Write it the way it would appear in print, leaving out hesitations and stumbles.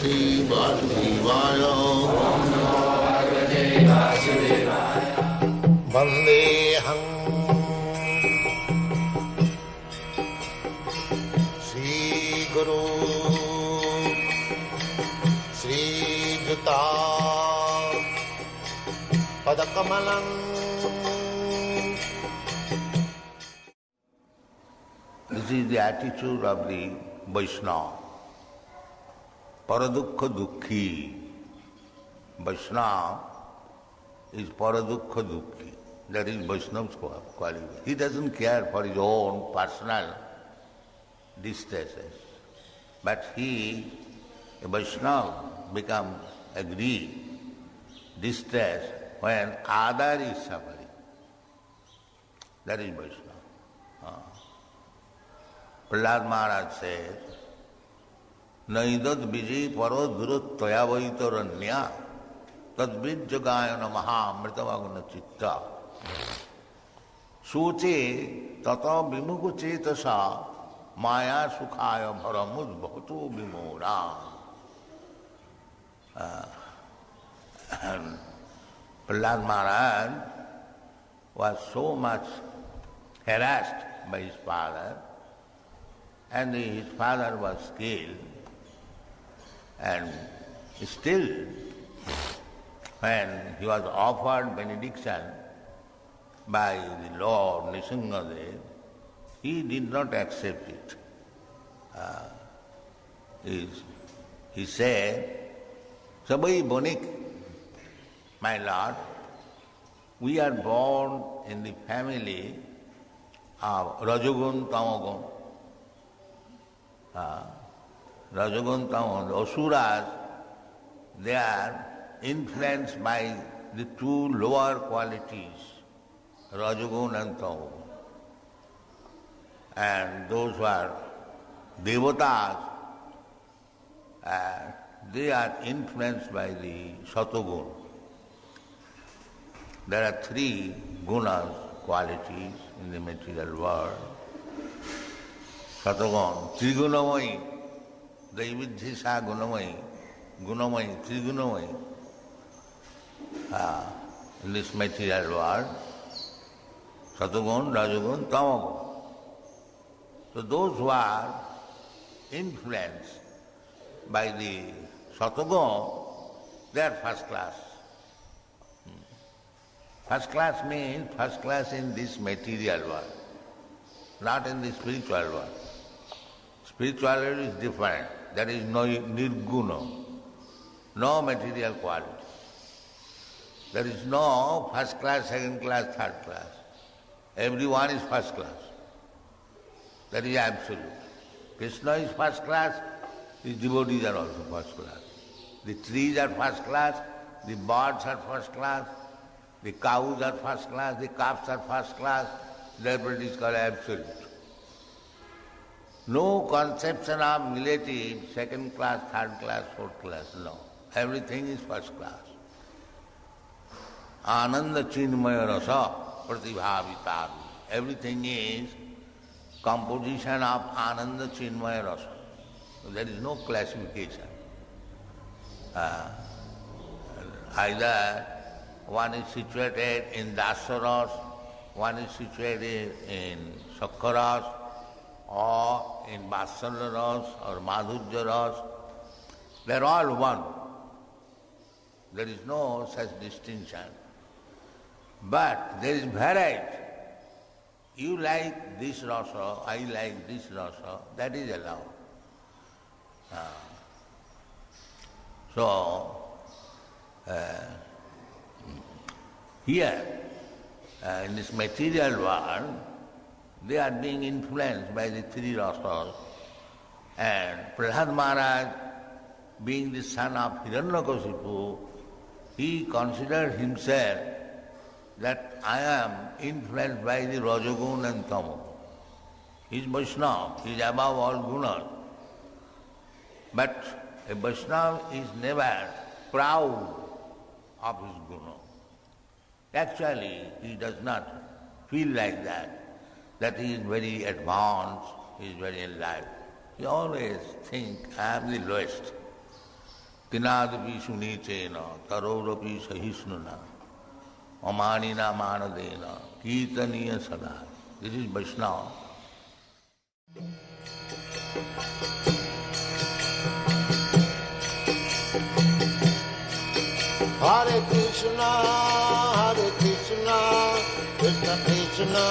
Shri Vasudevaya. Vandeham Shri Guru Shri Juta Padakamalam. This is the attitude of the Vaishnava. Paradukha Dukhi. Vaishnava is Paradukha Dukhi. That is Vaishnava's quality. He doesn't care for his own personal distresses. But he, a Vaishnava, becomes aggrieved, distressed when other is suffering. That is Vaishnava. Prahlad Maharaj says, Naidad vijay paro durut toya vaitaranya tadvid jagayana maha mritamagna chitta suche tata vimuku chetasa maya sukhaya bharamud bhatu vimura. Prahlad Maharaj was so much harassed by his father, and his father was killed, and still when he was offered benediction by the Lord Nrisimhadev, he did not accept it. He said, Sabai Bonik, my Lord, we are born in the family of Rajagun Tamagun. Rajagun Tamagun, Asuras, they are influenced by the two lower qualities, Rajagun and Tamagun. And those who are Devatas, they are influenced by the Satagun. There are three gunas, qualities in the material world. Satagun, Trigunamayi, Daividhisa Gunamayi, Gunamayi, Trigunamoyi, in this material world, Satagun, Rajagun, Tamagun. So those who are influenced by the Satagun, they are first class. First class means first class in this material world, not in the spiritual world. Spirituality is different. There is no nirguna, no material quality. There is no first class, second class, third class. Everyone is first class. That is absolute. Krishna is first class, his devotees are also first class. The trees are first class, the birds are first class, the cows are first class, the calves are first class, therefore it is called absolute. No conception of relative, second class, third class, fourth class, no. Everything is first class. Ananda chinmaya rasa pratibhavitavi. Everything is composition of Ananda chinmaya rasa. So there is no classification. Either one is situated in Dasaras, one is situated in Sakharas, or in Vatsalya Ras or Madhurya Ras. They are all one. There is no such distinction. But there is variety. You like this rasa, I like this rasa, that is allowed. Here, in this material world, they are being influenced by the three rasas. And Prahlad Maharaj, being the son of Hiranyakasipu, he considered himself that I am influenced by the Rajagun and Tamagun. He is Vaishnava, he is above all gunas. But a Vaishnava is never proud of his guna. Actually, he does not feel like that he is very advanced, he is very enlightened. He always thinks, I am the lowest. तिनादपि सुनीचेन तरोरपि सहिष्णुना अमानिना मानदेन कीर्तनीय सदा. This is Vaishnava. Hare Krishna, Krishna Krishna,